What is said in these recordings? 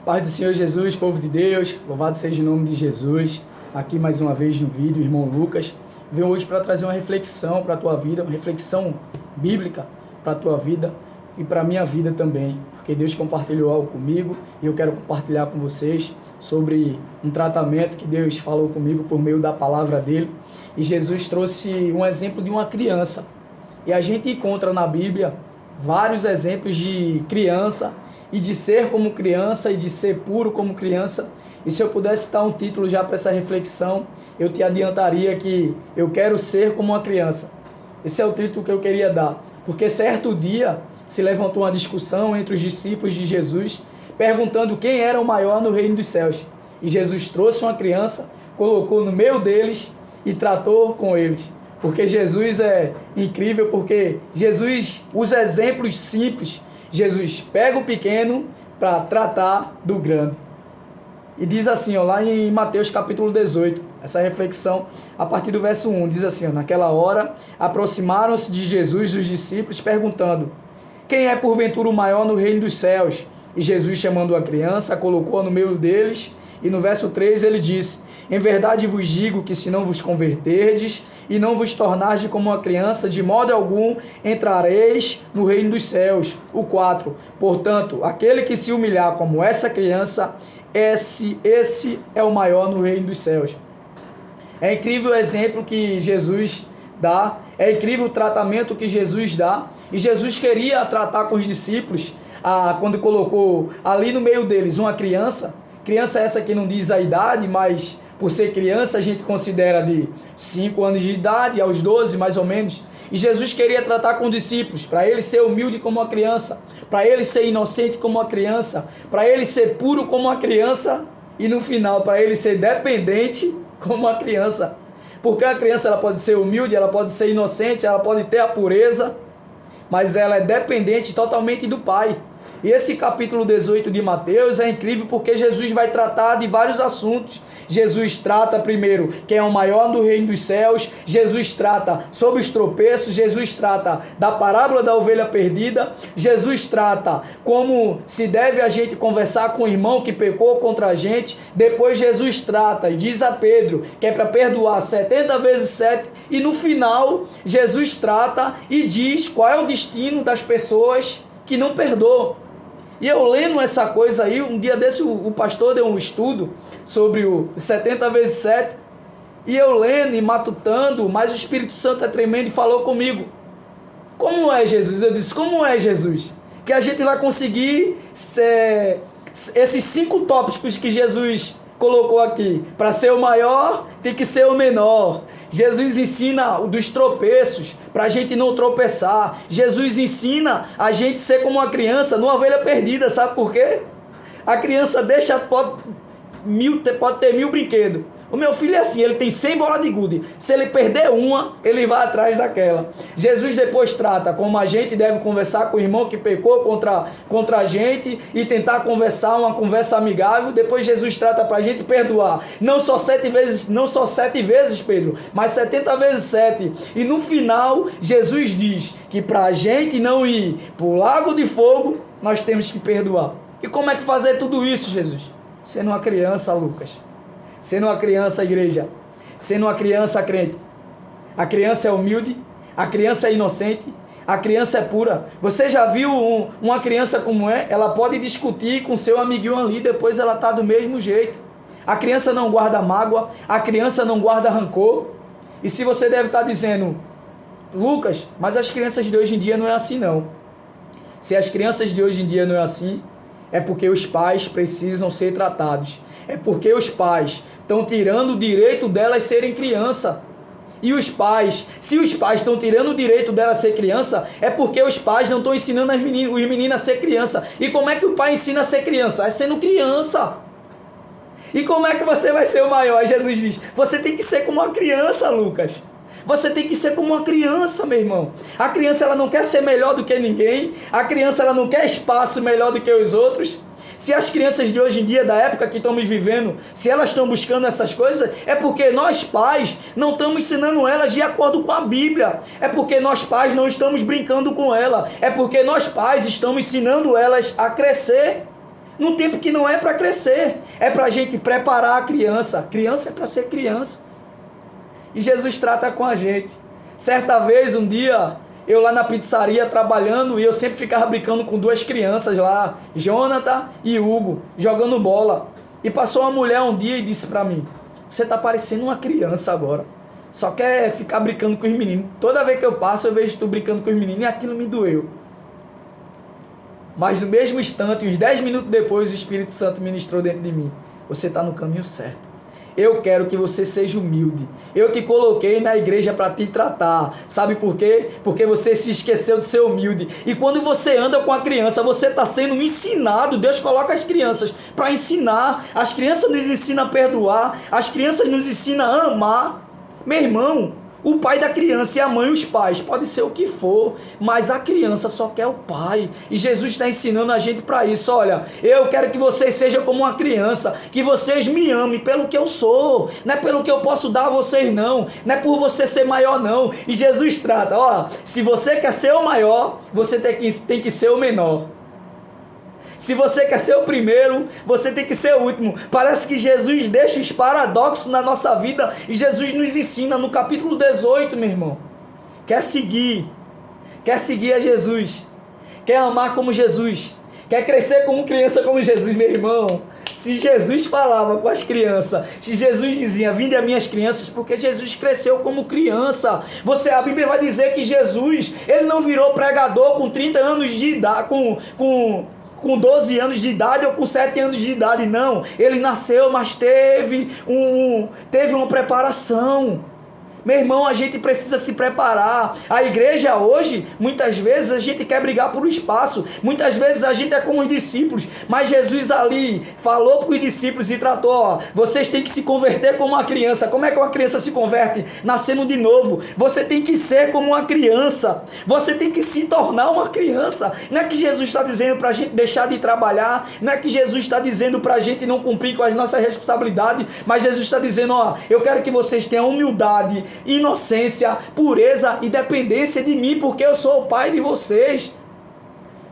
Paz do Senhor Jesus, povo de Deus, louvado seja o nome de Jesus. Aqui mais uma vez no vídeo, irmão Lucas. Venho hoje para trazer uma reflexão para a tua vida, uma reflexão bíblica para a tua vida e para a minha vida também. Porque Deus compartilhou algo comigo e eu quero compartilhar com vocês sobre um tratamento que Deus falou comigo por meio da palavra dele. E Jesus trouxe um exemplo de uma criança. E a gente encontra na Bíblia vários exemplos de criança e de ser como criança e de ser puro como criança. E se eu pudesse dar um título já para essa reflexão, eu te adiantaria que eu quero ser como uma criança. Esse é o título que eu queria dar. Porque certo dia se levantou uma discussão entre os discípulos de Jesus, perguntando quem era o maior no reino dos céus. E Jesus trouxe uma criança, colocou no meio deles e tratou com eles. Porque Jesus é incrível, porque Jesus usa exemplos simples. Jesus pega o pequeno para tratar do grande. E diz assim, lá em Mateus capítulo 18, essa reflexão, a partir do verso 1, diz assim, naquela hora, aproximaram-se de Jesus os discípulos, perguntando, quem é porventura o maior no reino dos céus? E Jesus, chamando a criança, colocou-a no meio deles, e no verso 3 ele disse, em verdade vos digo que se não vos converterdes e não vos tornardes como uma criança, de modo algum entrareis no reino dos céus. O 4, portanto, aquele que se humilhar como essa criança, esse é o maior no reino dos céus. É incrível o exemplo que Jesus dá, é incrível o tratamento que Jesus dá, e Jesus queria tratar com os discípulos, quando colocou ali no meio deles uma criança essa que não diz a idade, mas por ser criança a gente considera de 5 anos de idade, aos 12 mais ou menos, e Jesus queria tratar com os discípulos, para ele ser humilde como uma criança, para ele ser inocente como uma criança, para ele ser puro como uma criança, e no final para ele ser dependente como uma criança, porque a criança ela pode ser humilde, ela pode ser inocente, ela pode ter a pureza, mas ela é dependente totalmente do Pai. E esse capítulo 18 de Mateus é incrível porque Jesus vai tratar de vários assuntos. Jesus trata primeiro quem é o maior do reino dos céus, Jesus trata sobre os tropeços, Jesus trata da parábola da ovelha perdida, Jesus trata como se deve a gente conversar com o irmão que pecou contra a gente, depois Jesus trata e diz a Pedro que é para perdoar 70 vezes 7, e no final Jesus trata e diz qual é o destino das pessoas que não perdoam. E eu lendo essa coisa aí, um dia desse o pastor deu um estudo sobre o 70 vezes 7, e eu lendo e matutando, mas o Espírito Santo é tremendo e falou comigo. Como é Jesus? Eu disse, como é Jesus? Que a gente vai conseguir esses 5 tópicos que Jesus colocou aqui. Para ser o maior, tem que ser o menor. Jesus ensina dos tropeços, para a gente não tropeçar. Jesus ensina a gente ser como uma criança, numa ovelha perdida, sabe por quê? A criança pode ter 1000 brinquedos. O meu filho é assim, ele tem 100 bolas de gude. Se ele perder uma, ele vai atrás daquela. Jesus depois trata como a gente deve conversar com o irmão que pecou contra a gente e tentar conversar uma conversa amigável. Depois Jesus trata para a gente perdoar. Não só 7 vezes, Pedro, mas 70 vezes 7. E no final, Jesus diz que para a gente não ir para o lago de fogo, nós temos que perdoar. E como é que fazer tudo isso, Jesus? Sendo uma criança, Lucas. Sendo uma criança, igreja, sendo uma criança crente. A criança é humilde, a criança é inocente, a criança é pura. Você já viu uma criança como é? Ela pode discutir com seu amiguinho ali, depois ela está do mesmo jeito. A criança não guarda mágoa, a criança não guarda rancor. E se você deve estar dizendo, Lucas, mas as crianças de hoje em dia não é assim não. Se as crianças de hoje em dia não é assim, é porque os pais precisam ser tratados. É porque os pais estão tirando o direito delas serem criança. E os pais, se os pais estão tirando o direito dela ser criança, é porque os pais não estão ensinando os meninos a ser criança. E como é que o pai ensina a ser criança? É sendo criança. E como é que você vai ser o maior? Jesus diz, você tem que ser como uma criança, Lucas. Você tem que ser como uma criança, meu irmão. A criança ela não quer ser melhor do que ninguém. A criança ela não quer espaço melhor do que os outros. Se as crianças de hoje em dia, da época que estamos vivendo, se elas estão buscando essas coisas, é porque nós pais não estamos ensinando elas de acordo com a Bíblia. É porque nós pais não estamos brincando com ela. É porque nós pais estamos ensinando elas a crescer. Num tempo que não é para crescer, é para a gente preparar a criança. Criança é para ser criança. E Jesus trata com a gente. Certa vez, um dia, eu lá na pizzaria trabalhando, e eu sempre ficava brincando com duas crianças lá, Jonathan e Hugo, jogando bola. E passou uma mulher um dia e disse para mim: você tá parecendo uma criança agora. Só quer ficar brincando com os meninos. Toda vez que eu passo, eu vejo tu brincando com os meninos e aquilo me doeu. Mas no mesmo instante, uns 10 minutos depois, o Espírito Santo ministrou dentro de mim: você está no caminho certo. Eu quero que você seja humilde. Eu te coloquei na igreja para te tratar. Sabe por quê? Porque você se esqueceu de ser humilde. E quando você anda com a criança, você está sendo ensinado. Deus coloca as crianças para ensinar. As crianças nos ensinam a perdoar. As crianças nos ensinam a amar. Meu irmão, o pai da criança e a mãe, os pais, pode ser o que for, mas a criança só quer o pai. E Jesus está ensinando a gente para isso. Olha, eu quero que vocês sejam como uma criança, que vocês me amem pelo que eu sou, não é pelo que eu posso dar a vocês não, não é por você ser maior não. E Jesus trata, ó, se você quer ser o maior, você tem que ser o menor. Se você quer ser o primeiro, você tem que ser o último. Parece que Jesus deixa os paradoxos na nossa vida e Jesus nos ensina no capítulo 18, meu irmão. Quer seguir a Jesus, quer amar como Jesus, quer crescer como criança como Jesus, meu irmão. Se Jesus falava com as crianças, se Jesus dizia: vinde a minhas crianças, porque Jesus cresceu como criança. A Bíblia vai dizer que Jesus, ele não virou pregador com 30 anos de idade, com 12 anos de idade ou com 7 anos de idade, não. Ele nasceu, mas teve uma preparação. Meu irmão, a gente precisa se preparar. A igreja hoje, muitas vezes a gente quer brigar por um espaço. Muitas vezes a gente é como os discípulos. Mas Jesus ali falou para os discípulos e tratou: ó, vocês têm que se converter como uma criança. Como é que uma criança se converte? Nascendo de novo. Você tem que ser como uma criança. Você tem que se tornar uma criança. Não é que Jesus está dizendo para a gente deixar de trabalhar. Não é que Jesus está dizendo para a gente não cumprir com as nossas responsabilidades. Mas Jesus está dizendo: ó, eu quero que vocês tenham humildade, inocência, pureza e dependência de mim, porque eu sou o pai de vocês.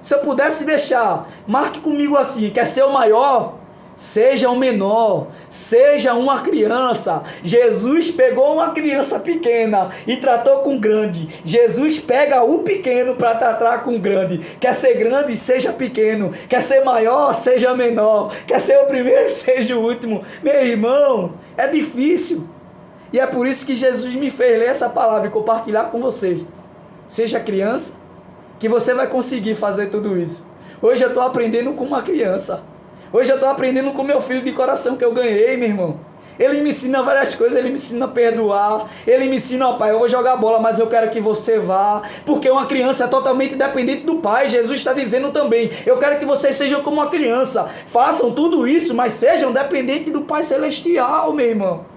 Se eu pudesse deixar, marque comigo assim: quer ser o maior? Seja o menor, seja uma criança. Jesus pegou uma criança pequena e tratou com grande. Jesus pega o pequeno para tratar com grande. Quer ser grande? Seja pequeno. Quer ser maior? Seja menor. Quer ser o primeiro? Seja o último. Meu irmão, é difícil. E é por isso que Jesus me fez ler essa palavra e compartilhar com vocês. Seja criança, que você vai conseguir fazer tudo isso. Hoje eu estou aprendendo com uma criança. Hoje eu estou aprendendo com meu filho de coração que eu ganhei, meu irmão. Ele me ensina várias coisas, ele me ensina a perdoar, ele me ensina: ó, pai, eu vou jogar bola, mas eu quero que você vá, porque uma criança é totalmente dependente do pai. Jesus está dizendo também: eu quero que vocês sejam como uma criança, façam tudo isso, mas sejam dependentes do Pai Celestial, meu irmão.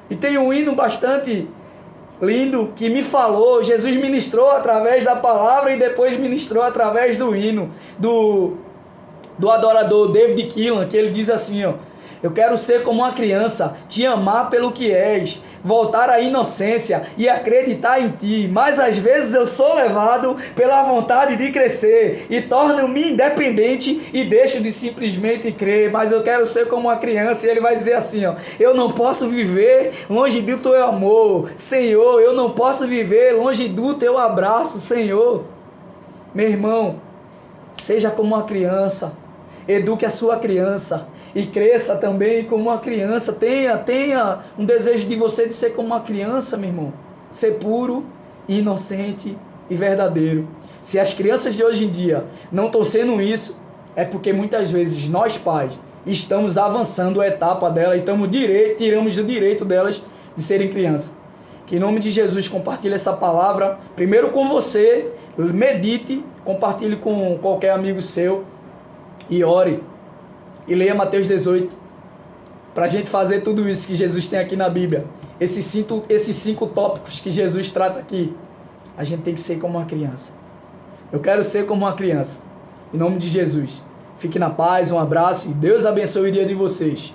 E tem um hino bastante lindo que me falou, Jesus ministrou através da palavra e depois ministrou através do hino, do adorador David Keelan, que ele diz assim, ó: eu quero ser como uma criança, te amar pelo que és, voltar à inocência e acreditar em ti, mas às vezes eu sou levado pela vontade de crescer e torno-me independente e deixo de simplesmente crer, mas eu quero ser como uma criança. E ele vai dizer assim, ó: eu não posso viver longe do teu amor, Senhor, eu não posso viver longe do teu abraço, Senhor. Meu irmão, seja como uma criança, eduque a sua criança e cresça também como uma criança. Tenha um desejo de você de ser como uma criança, meu irmão. Ser puro, inocente e verdadeiro. Se as crianças de hoje em dia não estão sendo isso, é porque muitas vezes nós pais estamos avançando a etapa dela e tiramos o direito delas de serem crianças. Que em nome de Jesus compartilhe essa palavra, primeiro com você, medite, compartilhe com qualquer amigo seu e ore. E leia Mateus 18, para a gente fazer tudo isso que Jesus tem aqui na Bíblia. Esses 5 tópicos que Jesus trata aqui, a gente tem que ser como uma criança. Eu quero ser como uma criança. Em nome de Jesus. Fique na paz, um abraço e Deus abençoe o dia de vocês.